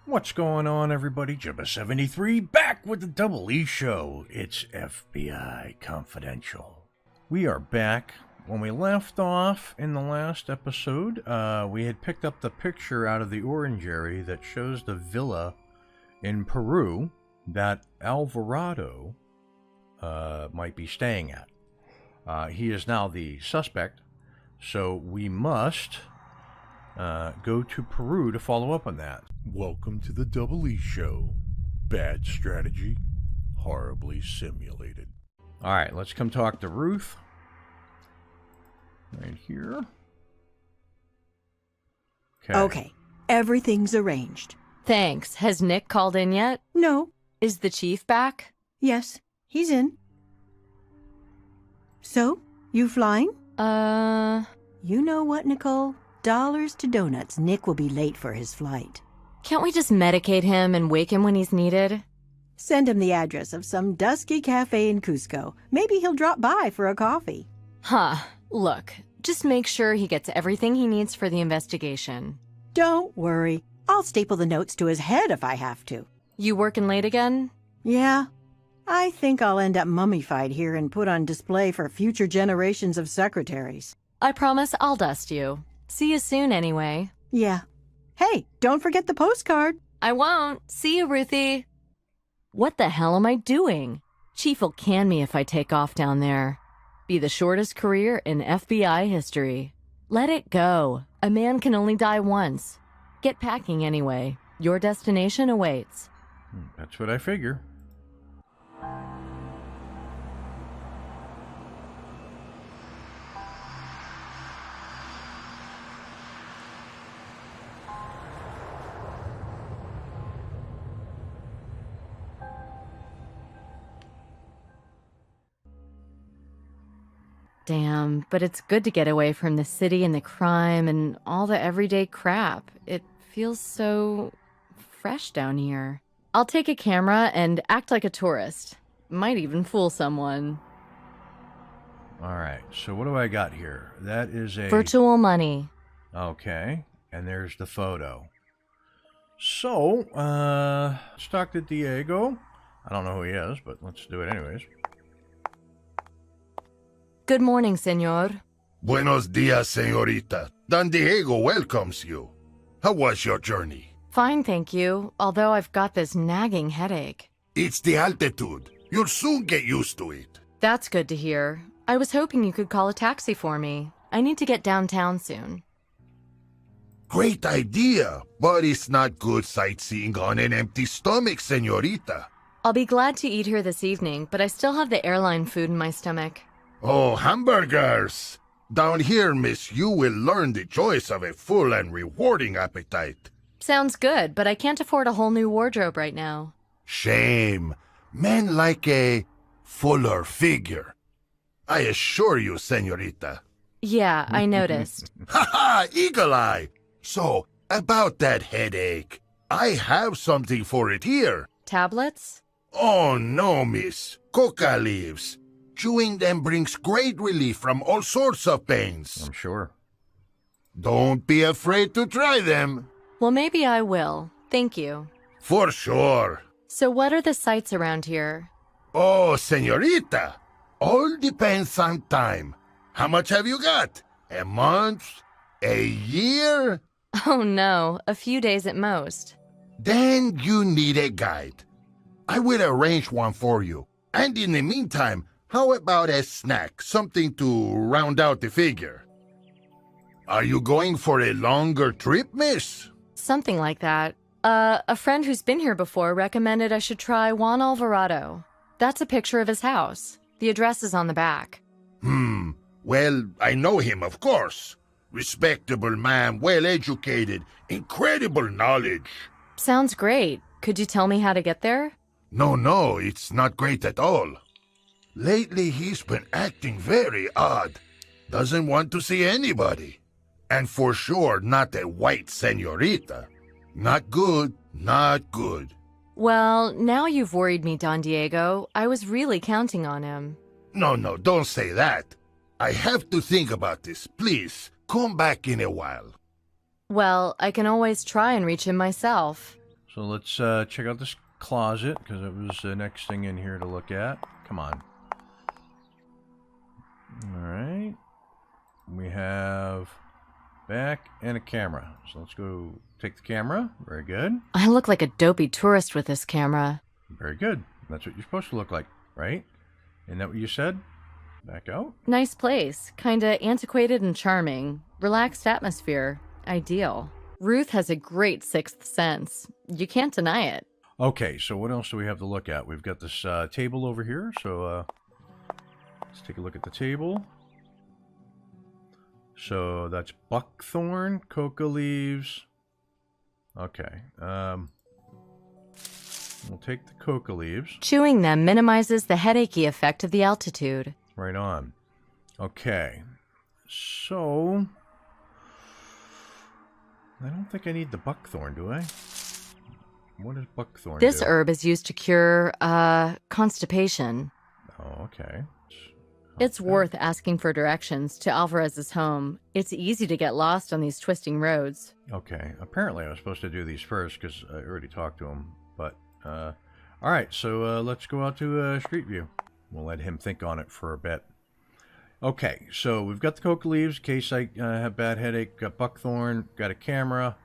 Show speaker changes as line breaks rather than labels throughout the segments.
What's going on, everybody? Jibba73 back with the Double E Show. It's FBI Confidential. We are back. When we left off in the last episode, we had picked up the picture out of the orangery that shows the villa in Peru that Alvarado might be staying at. He is now the suspect, so we must go to Peru to follow up on that.
Welcome to the Double E Show. Bad strategy, horribly simulated.
All right, let's come talk to Ruth. Right here.
Okay, everything's arranged.
Thanks. Has Nick called in yet?
No.
Is the chief back?
Yes, he's in. So, you flying? You know what, Nicole? Dollars to donuts, Nick will be late for his flight.
Can't we just medicate him and wake him when he's needed?
Send him the address of some dusky cafe in Cusco. Maybe he'll drop by for a coffee.
Huh. Look, just make sure he gets everything he needs for the investigation.
Don't worry. I'll staple the notes to his head if I have to.
You working late again?
Yeah. I think I'll end up mummified here and put on display for future generations of secretaries.
I promise I'll dust you. See you soon anyway.
Yeah. Hey, don't forget the postcard.
I won't. See you, Ruthie. What the hell am I doing? Chief will can me if I take off down there. Be the shortest career in FBI history. Let it go. A man can only die once. Get packing anyway. Your destination awaits.
That's what I figure.
Damn, but it's good to get away from the city and the crime and all the everyday crap. It feels so fresh down here. I'll take a camera and act like a tourist. Might even fool someone.
All right, so what do I got here? That is a...
Virtual money.
Okay, and there's the photo. So, let's talk to Diego. I don't know who he is, but let's do it anyways.
Good morning, senor.
Buenos dias, señorita. Don Diego welcomes you. How was your journey?
Fine, thank you, although I've got this nagging headache.
It's the altitude. You'll soon get used to it.
That's good to hear. I was hoping you could call a taxi for me. I need to get downtown soon.
Great idea, but it's not good sightseeing on an empty stomach, señorita.
I'll be glad to eat here this evening, but I still have the airline food in my stomach.
Oh, hamburgers! Down here, miss, you will learn the joys of a full and rewarding appetite.
Sounds good, but I can't afford a whole new wardrobe right now.
Shame. Men like a fuller figure. I assure you, señorita.
Yeah, I noticed.
Ha ha! Eagle eye! So, about that headache, I have something for it here.
Tablets?
Oh, no, miss. Coca leaves. Chewing them brings great relief from all sorts of pains.
I'm sure.
Don't be afraid to try them.
Well, maybe I will. Thank you.
For sure.
So what are the sights around here?
Oh, señorita. All depends on time. How much have you got? A month? A year?
Oh no, a few days at most.
Then you need a guide. I will arrange one for you. And in the meantime, how about a snack, something to round out the figure? Are you going for a longer trip, miss?
Something like that. A friend who's been here before recommended I should try Juan Alvarado. That's a picture of his house. The address is on the back.
Well, I know him, of course. Respectable man, well-educated, incredible knowledge.
Sounds great. Could you tell me how to get there?
No, it's not great at all. Lately, he's been acting very odd. Doesn't want to see anybody. And for sure, not a white señorita. Not good, not good.
Well, now you've worried me, Don Diego. I was really counting on him.
No, don't say that. I have to think about this. Please, come back in a while.
Well, I can always try and reach him myself.
So let's check out this closet, because it was the next thing in here to look at. Come on. Alright. We have back and a camera. So let's go take the camera. Very good.
I look like a dopey tourist with this camera.
Very good. That's what you're supposed to look like, right? Isn't that what you said? Back out.
Nice place. Kinda antiquated and charming. Relaxed atmosphere. Ideal. Ruth has a great sixth sense. You can't deny it.
Okay, so what else do we have to look at? We've got this table over here, so let's take a look at the table. So that's buckthorn, coca leaves. Okay, we'll take the coca leaves.
Chewing them minimizes the headachy effect of the altitude.
Right on. Okay, so I don't think I need the buckthorn, do I? What does buckthorn
This
do?
herb is used to cure, constipation.
Oh, okay.
It's worth asking for directions to Alvarez's home. It's easy to get lost on these twisting roads.
Okay. Apparently I was supposed to do these first because I already talked to him. But, alright, so let's go out to Street View. We'll let him think on it for a bit. Okay, so we've got the coca leaves in case I have bad headache. Got buckthorn, got a camera.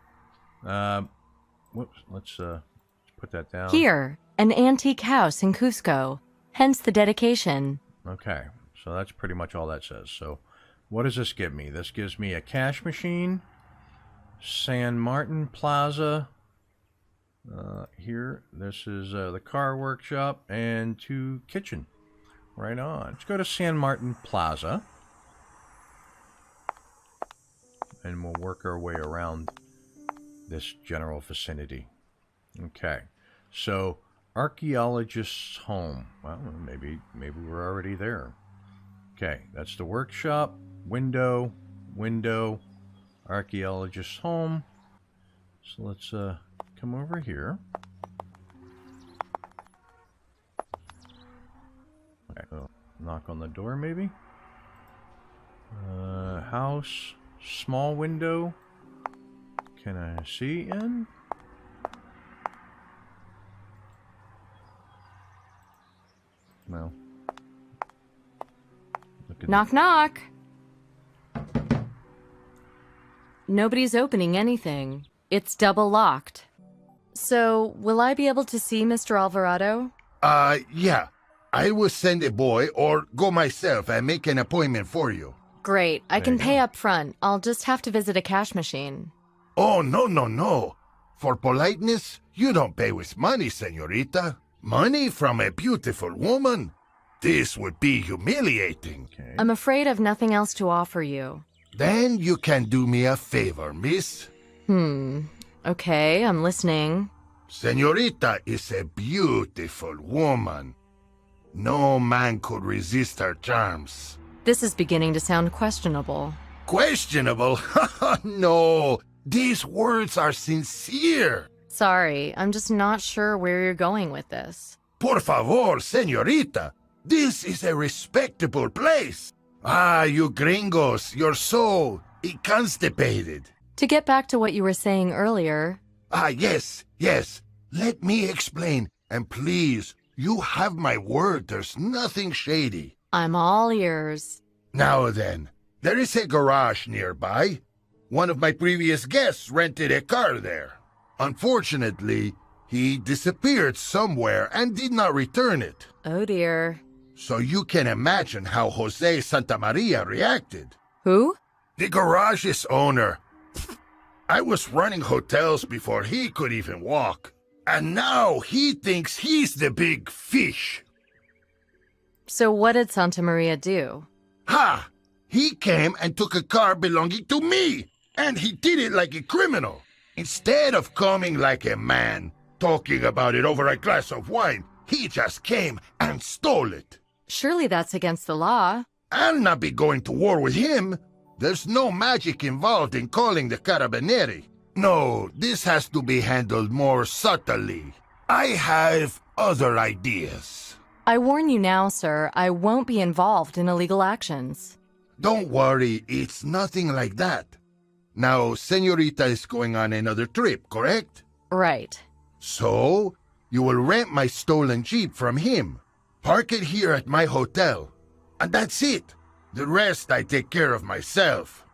Whoops, let's put that down.
Here, an antique house in Cusco. Hence the dedication.
Okay, so that's pretty much all that says. So what does this give me? This gives me a cash machine, San Martin Plaza. Here, this is the car workshop, and 2 kitchen. Right on. Let's go to San Martin Plaza. And we'll work our way around this general vicinity. Okay. So, archaeologist's home. Well, maybe we're already there. Okay, that's the workshop. Window. Archaeologist's home. So let's come over here. Okay, so knock on the door maybe. House. Small window. Can I see in? No.
Knock, knock. Nobody's opening anything. It's double locked. So, will I be able to see Mr. Alvarado?
Yeah. I will send a boy or go myself and make an appointment for you.
Great. I
There
can
you
pay
go.
up front. I'll just have to visit a cash machine.
Oh, no. For politeness, you don't pay with money, señorita. Money from a beautiful woman? This would be humiliating.
Okay.
I'm afraid I've nothing else to offer you.
Then you can do me a favor, miss.
Okay, I'm listening.
Señorita is a beautiful woman. No man could resist her charms.
This is beginning to sound questionable.
Questionable? No, these words are sincere.
Sorry, I'm just not sure where you're going with this.
Por favor, señorita. This is a respectable place. Ah, you gringos, you're so constipated.
To get back to what you were saying earlier,
Ah, yes. Let me explain. And please, you have my word, there's nothing shady.
I'm all ears.
Now then, there is a garage nearby. One of my previous guests rented a car there. Unfortunately, he disappeared somewhere and did not return it.
Oh dear.
So you can imagine how Jose Santamaria reacted.
Who?
The garage's owner. I was running hotels before he could even walk. And now he thinks he's the big fish.
So what did Santa Maria do?
Ha! He came and took a car belonging to me. And he did it like a criminal. Instead of coming like a man, talking about it over a glass of wine, he just came and stole it.
Surely that's against the law.
I'll not be going to war with him. There's no magic involved in calling the Carabinieri. No, this has to be handled more subtly. I have other ideas.
I warn you now, sir, I won't be involved in illegal actions.
Don't worry, it's nothing like that. Now, Senorita is going on another trip, correct?
Right.
So, you will rent my stolen Jeep from him. Park it here at my hotel. And that's it. The rest I take care of myself.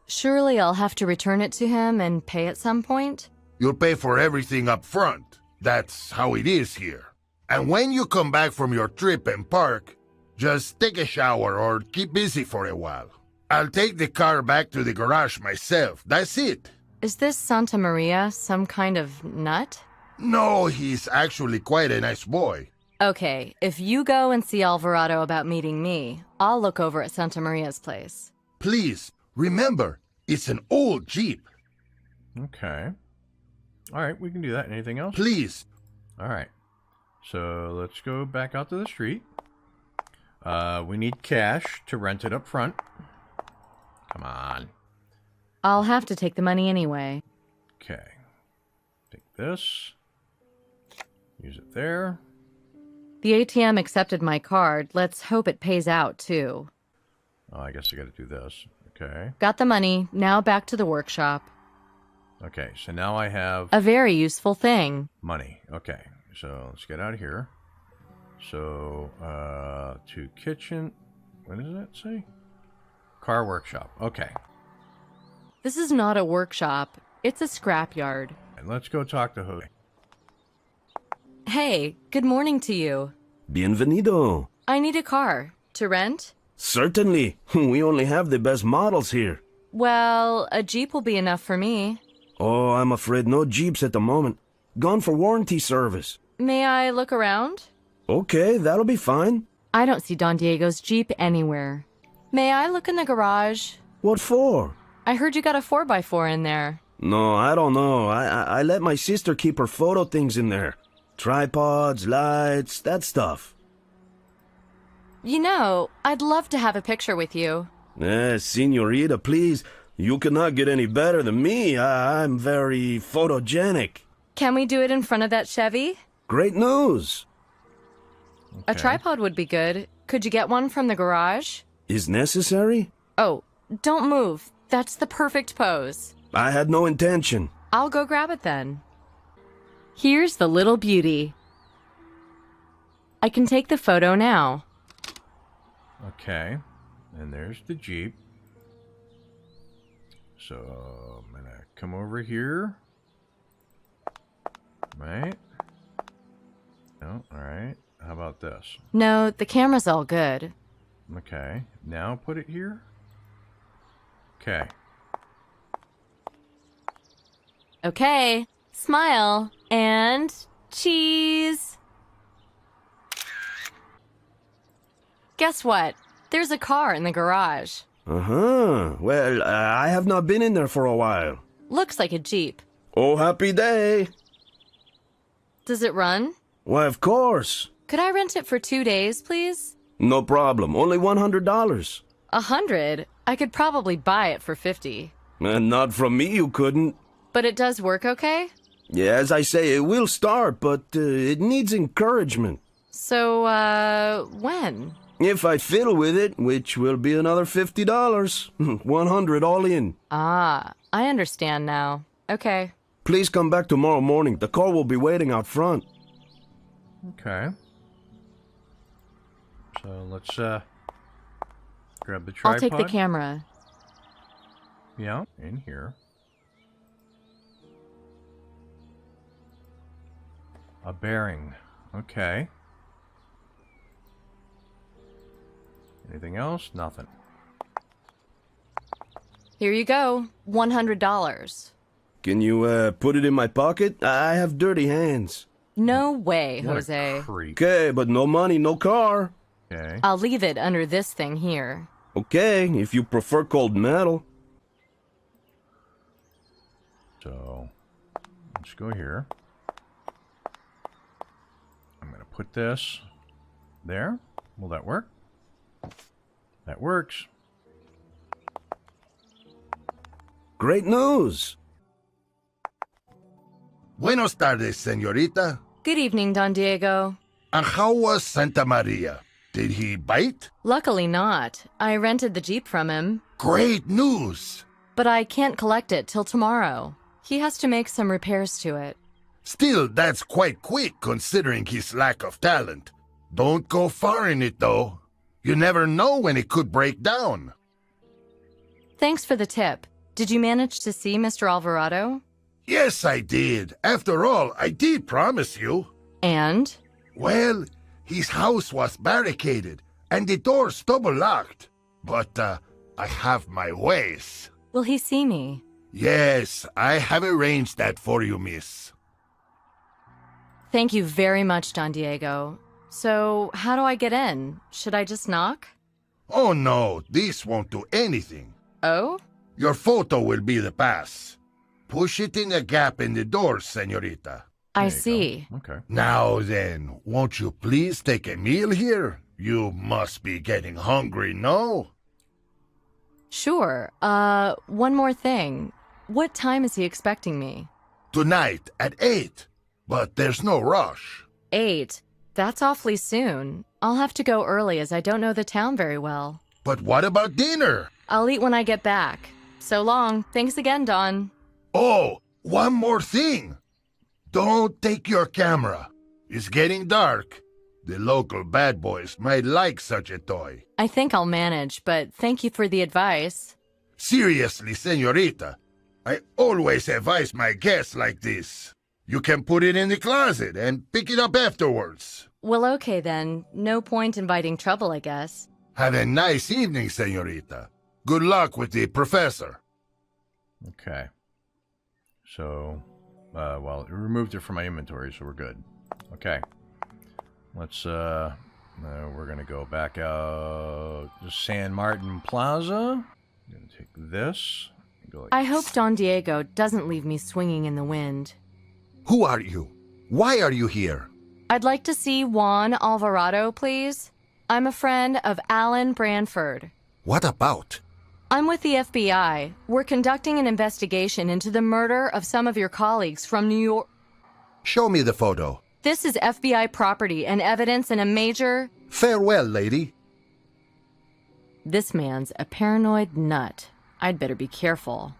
Surely I'll have to return it to him and pay at some point?
You'll pay for everything up front. That's how it is here. And when you come back from your trip and park, just take a shower or keep busy for a while. I'll take the car back to the garage myself. That's it.
Is this Santa Maria some kind of nut?
No, he's actually quite a nice boy.
Okay, if you go and see Alvarado about meeting me, I'll look over at Santa Maria's place.
Please, remember, it's an old Jeep.
Okay. All right, we can do that. Anything else?
Please.
All right. So let's go back out to the street. We need cash to rent it up front. Come on.
I'll have to take the money anyway.
Okay. Take this. Use it there.
The ATM accepted my card. Let's hope it pays out, too.
Oh, I guess I got to do this. Okay.
Got the money. Now back to the workshop.
Okay, so now I have
A very useful thing.
money. Okay, so let's get out of here. So, to kitchen. What does that say? Car workshop. Okay.
This is not a workshop. It's a scrapyard.
And let's go talk to Jose.
Hey, good morning to you.
Bienvenido.
I need a car. To rent?
Certainly. We only have the best models here.
Well, a Jeep will be enough for me.
Oh, I'm afraid no Jeeps at the moment. Gone for warranty service.
May I look around?
Okay, that'll be fine.
I don't see Don Diego's Jeep anywhere. May I look in the garage?
What for?
I heard you got a 4x4 in there.
No, I don't know. I let my sister keep her photo things in there. Tripods, lights, that stuff.
You know, I'd love to have a picture with you.
Senorita, please. You cannot get any better than me. I'm very photogenic.
Can we do it in front of that Chevy?
Great news.
A
Okay.
tripod would be good. Could you get one from the garage?
Is necessary?
Oh, don't move. That's the perfect pose.
I had no intention.
I'll go grab it then. Here's the little beauty. I can take the photo now.
Okay. And there's the Jeep. So I'm going to come over here. Right. No, all right. How about this?
No, the camera's all good.
Okay. Now put it here. Okay.
Okay, smile and cheese. Guess what? There's a car in the garage.
Uh-huh. Well, I have not been in there for a while.
Looks like a Jeep.
Oh, happy day.
Does it run?
Why, of course.
Could I rent it for 2 days, please?
No problem. Only $100.
100? I could probably buy it for 50.
And not from me, you couldn't.
But it does work okay?
Yeah, as I say, it will start, but it needs encouragement.
So, when?
If I fiddle with it, which will be another $50. 100 all in.
Ah, I understand now. Okay.
Please come back tomorrow morning. The car will be waiting out front.
Okay. So let's grab the tripod.
I'll take the camera.
Yeah, in here. A bearing. Okay. Anything else? Nothing.
Here you go. $100.
Can you put it in my pocket? I have dirty hands.
No way,
What a
Jose.
creep.
Okay, but no money, no car.
Okay.
I'll leave it under this thing here.
Okay, if you prefer cold metal.
So let's go here. I'm going to put this there. Will that work? That works.
Great news.
Buenos tardes, señorita.
Good evening, Don Diego.
And how was Santa Maria? Did he bite?
Luckily not. I rented the Jeep from him,
Great news!
but I can't collect it till tomorrow. He has to make some repairs to it.
Still, that's quite quick considering his lack of talent. Don't go far in it, though. You never know when it could break down.
Thanks for the tip. Did you manage to see Mr. Alvarado?
Yes, I did. After all, I did promise you.
And?
Well, his house was barricaded, and the doors double-locked. But, I have my ways.
Will he see me?
Yes, I have arranged that for you, miss.
Thank you very much, Don Diego. So, how do I get in? Should I just knock?
Oh no, this won't do anything.
Oh?
Your photo will be the pass. Push it in the gap in the door, señorita.
I see.
Okay.
Now then, won't you please take a meal here? You must be getting hungry, no?
Sure. One more thing. What time is he expecting me?
Tonight at 8. But there's no rush.
8? That's awfully soon. I'll have to go early as I don't know the town very well.
But what about dinner?
I'll eat when I get back. So long. Thanks again, Don.
Oh, one more thing. Don't take your camera. It's getting dark. The local bad boys might like such a toy.
I think I'll manage, but thank you for the advice.
Seriously, señorita, I always advise my guests like this. You can put it in the closet and pick it up afterwards.
Well, okay then. No point inviting trouble, I guess.
Have a nice evening, señorita. Good luck with the professor.
Okay. So, well, it removed it from my inventory, so we're good. Okay. Let's, we're gonna go back out to San Martin Plaza. I'm gonna take this. And go like
I hope Don Diego doesn't leave me swinging in the wind.
Who are you? Why are you here?
I'd like to see Juan Alvarado, please. I'm a friend of Alan Branford.
What about?
I'm with the FBI. We're conducting an investigation into the murder of some of your colleagues from New York.
Show me the photo.
This is FBI property and evidence in a major...
Farewell, lady.
This man's a paranoid nut. I'd better be careful.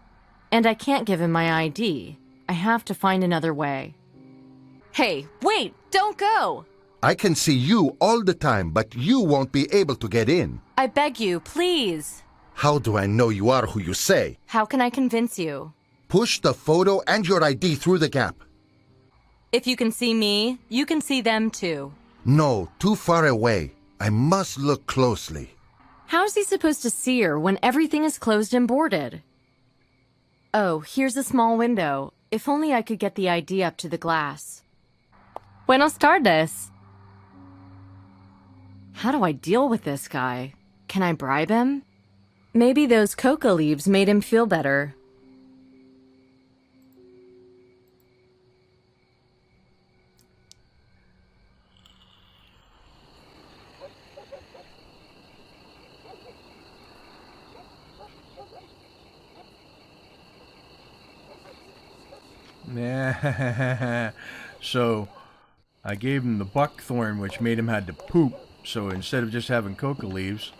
And I can't give him my ID. I have to find another way. Hey, wait! Don't go!
I can see you all the time, but you won't be able to get in.
I beg you, please.
How do I know you are who you say?
How can I convince you?
Push the photo and your ID through the gap.
If you can see me, you can see them too.
No, too far away. I must look closely.
How's he supposed to see her when everything is closed and boarded? Oh, here's a small window. If only I could get the ID up to the glass. Buenos tardes. How do I deal with this guy? Can I bribe him? Maybe those coca leaves made him feel better.
So, I gave him the buckthorn, which made him had to poop. So instead of just having coca leaves,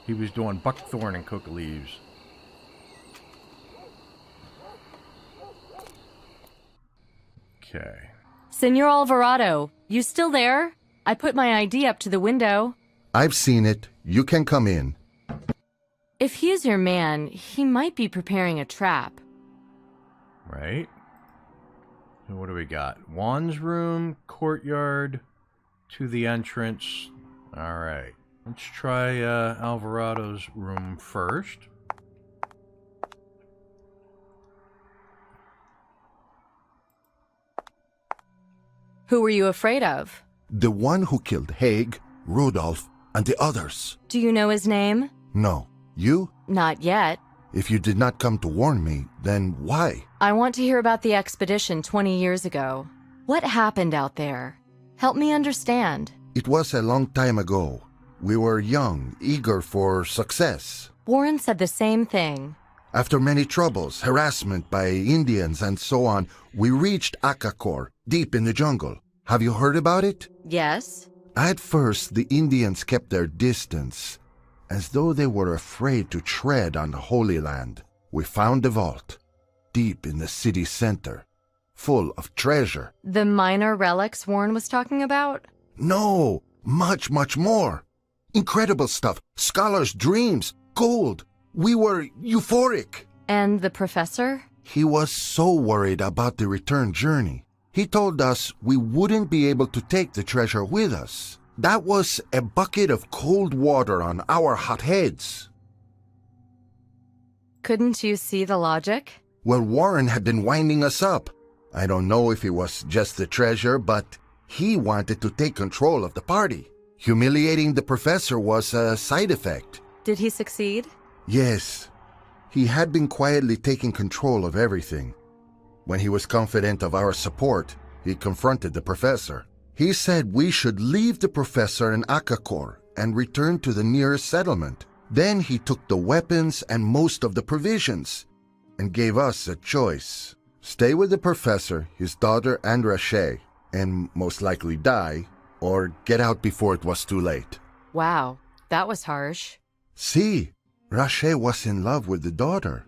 he was doing buckthorn and coca leaves. Okay.
Senor Alvarado, you still there? I put my ID up to the window.
I've seen it. You can come in.
If he is your man, he might be preparing a trap.
Right. So what do we got? Juan's room, courtyard, to the entrance. All right. Let's try Alvarado's room first.
Who were you afraid of?
The one who killed Haig, Rudolph, and the others.
Do you know his name?
No. You?
Not yet.
If you did not come to warn me, then why?
I want to hear about the expedition 20 years ago. What happened out there? Help me understand.
It was a long time ago. We were young, eager for success.
Warren said the same thing.
After many troubles, harassment by Indians and so on, we reached Acacor, deep in the jungle. Have you heard about it?
Yes.
At first, the Indians kept their distance, as though they were afraid to tread on the Holy Land. We found the vault, deep in the city center. full of treasure.
The minor relics Warren was talking about?
No, much, much more. Incredible stuff, scholars' dreams, gold. We were euphoric.
And the professor?
He was so worried about the return journey. He told us we wouldn't be able to take the treasure with us. That was a bucket of cold water on our hot heads.
Couldn't you see the logic?
Well, Warren had been winding us up. I don't know if it was just the treasure, but he wanted to take control of the party. Humiliating the professor was a side effect.
Did he succeed?
Yes. He had been quietly taking control of everything. When he was confident of our support, he confronted the professor. He said we should leave the professor in Akakor and return to the nearest settlement. Then he took the weapons and most of the provisions and gave us a choice. Stay with the professor, his daughter and Rache, and most likely die, or get out before it was too late.
Wow, that was harsh.
See, Rache was in love with the daughter.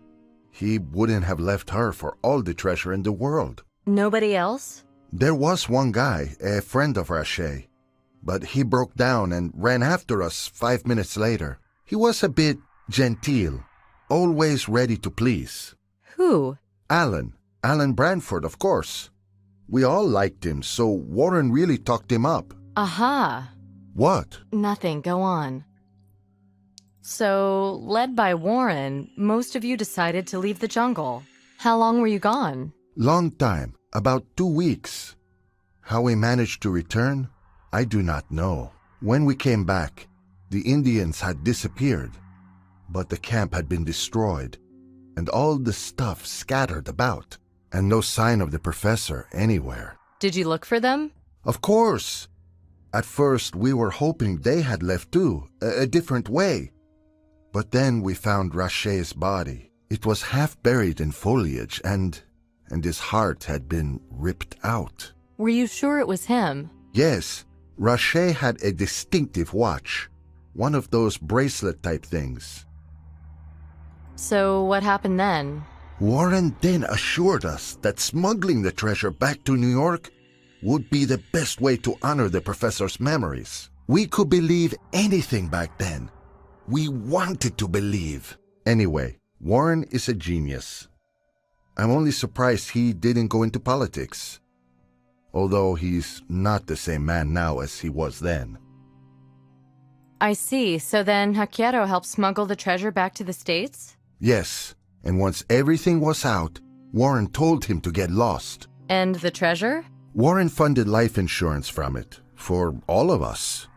He wouldn't have left her for all the treasure in the world.
Nobody else?
There was one guy, a friend of Rache, but he broke down and ran after us 5 minutes later. He was a bit genteel, always ready to please.
Who?
Alan Branford, of course. We all liked him, so Warren really talked him up.
Aha.
What?
Nothing, go on. So, led by Warren, most of you decided to leave the jungle. How long were you gone?
Long time, about 2 weeks. How we managed to return, I do not know. When we came back, the Indians had disappeared, but the camp had been destroyed, and all the stuff scattered about, and no sign of the professor anywhere.
Did you look for them?
Of course. At first, we were hoping they had left too, a different way. But then we found Rache's body. It was half buried in foliage, and his heart had been ripped out.
Were you sure it was him?
Yes, Rache had a distinctive watch, one of those bracelet-type things.
So what happened then?
Warren then assured us that smuggling the treasure back to New York would be the best way to honor the professor's memories. We could believe anything back then. We wanted to believe. Anyway, Warren is a genius. I'm only surprised he didn't go into politics. Although he's not the same man now as he was then.
I see. So then Hakiero helped smuggle the treasure back to the States?
Yes, and once everything was out, Warren told him to get lost.
And the treasure?
Warren funded life insurance from it, for all of us.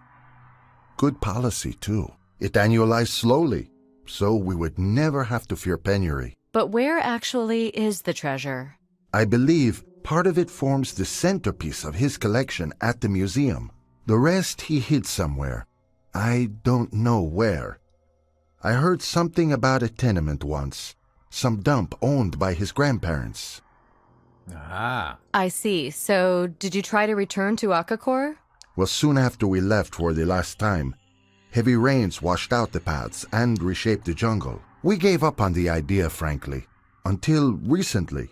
Good policy, too. It annualized slowly, so we would never have to fear penury.
But where actually is the treasure?
I believe part of it forms the centerpiece of his collection at the museum. The rest he hid somewhere. I don't know where. I heard something about a tenement once, some dump owned by his grandparents.
Ah.
I see. So did you try to return to Akakor?
Well, soon after we left for the last time, heavy rains washed out the paths and reshaped the jungle. We gave up on the idea, frankly, until recently.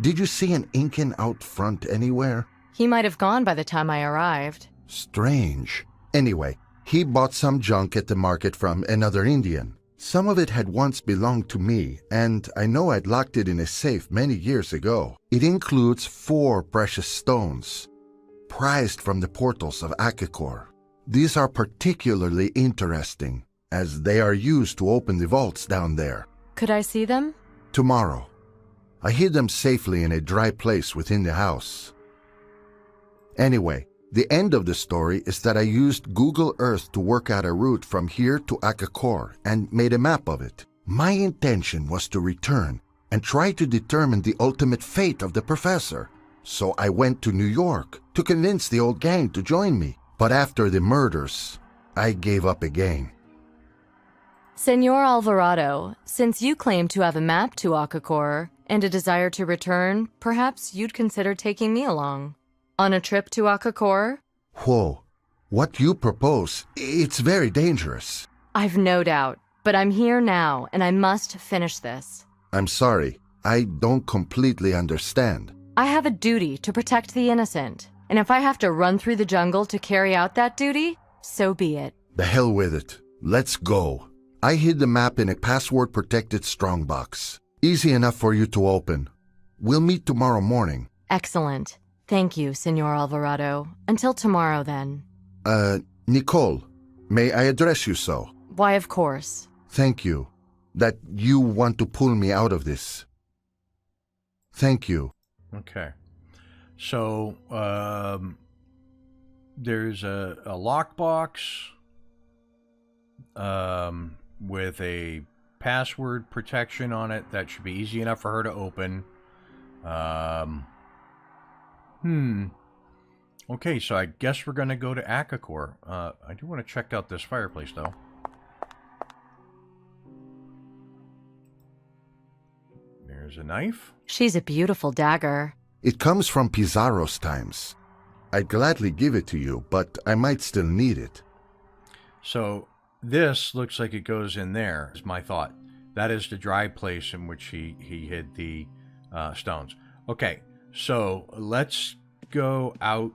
Did you see an Incan out front anywhere?
He might have gone by the time I arrived.
Strange. Anyway, he bought some junk at the market from another Indian. Some of it had once belonged to me, and I know I'd locked it in a safe many years ago. It includes 4 precious stones, prized from the portals of Akakor. These are particularly interesting, as they are used to open the vaults down there.
Could I see them?
Tomorrow. I hid them safely in a dry place within the house. Anyway, the end of the story is that I used Google Earth to work out a route from here to Akakor and made a map of it. My intention was to return and try to determine the ultimate fate of the professor. So I went to New York to convince the old gang to join me. But after the murders, I gave up again.
Senor Alvarado, since you claim to have a map to Akakor and a desire to return, perhaps you'd consider taking me along. On a trip to Akakor?
Whoa, what you propose, it's very dangerous.
I've no doubt, but I'm here now and I must finish this.
I'm sorry, I don't completely understand.
I have a duty to protect the innocent. And if I have to run through the jungle to carry out that duty, so be it.
The hell with it. Let's go. I hid the map in a password-protected strongbox. Easy enough for you to open. We'll meet tomorrow morning.
Excellent. Thank you, Senor Alvarado. Until tomorrow, then.
Nicole, may I address you so?
Why, of course.
Thank you. That you want to pull me out of this. Thank you.
Okay. So, there's a lockbox with a password protection on it that should be easy enough for her to open. Okay, so I guess we're going to go to Akakor. I do want to check out this fireplace, though. There's a knife.
She's a beautiful dagger.
It comes from Pizarro's times. I'd gladly give it to you, but I might still need it.
So this looks like it goes in there, is my thought. That is the dry place in which he hid the stones. Okay, so let's go out.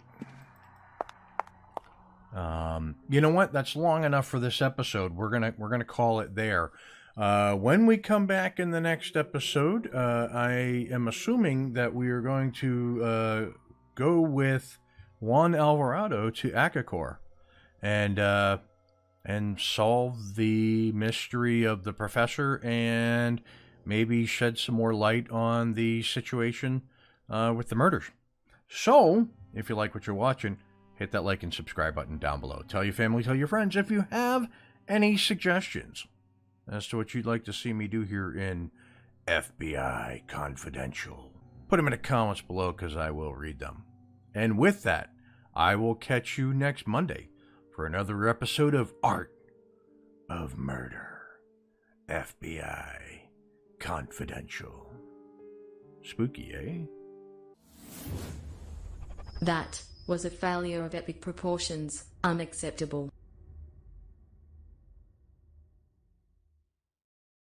You know what? That's long enough for this episode. We're gonna call it there. When we come back in the next episode, I am assuming that we are going to go with Juan Alvarado to Akakor and solve the mystery of the professor and maybe shed some more light on the situation with the murders. So, if you like what you're watching, hit that like and subscribe button down below. Tell your family, tell your friends if you have any suggestions as to what you'd like to see me do here in FBI Confidential. Put them in the comments below because I will read them. And with that, I will catch you next Monday for another episode of Art of Murder, FBI Confidential. Spooky, eh?
That was a failure of epic proportions, unacceptable.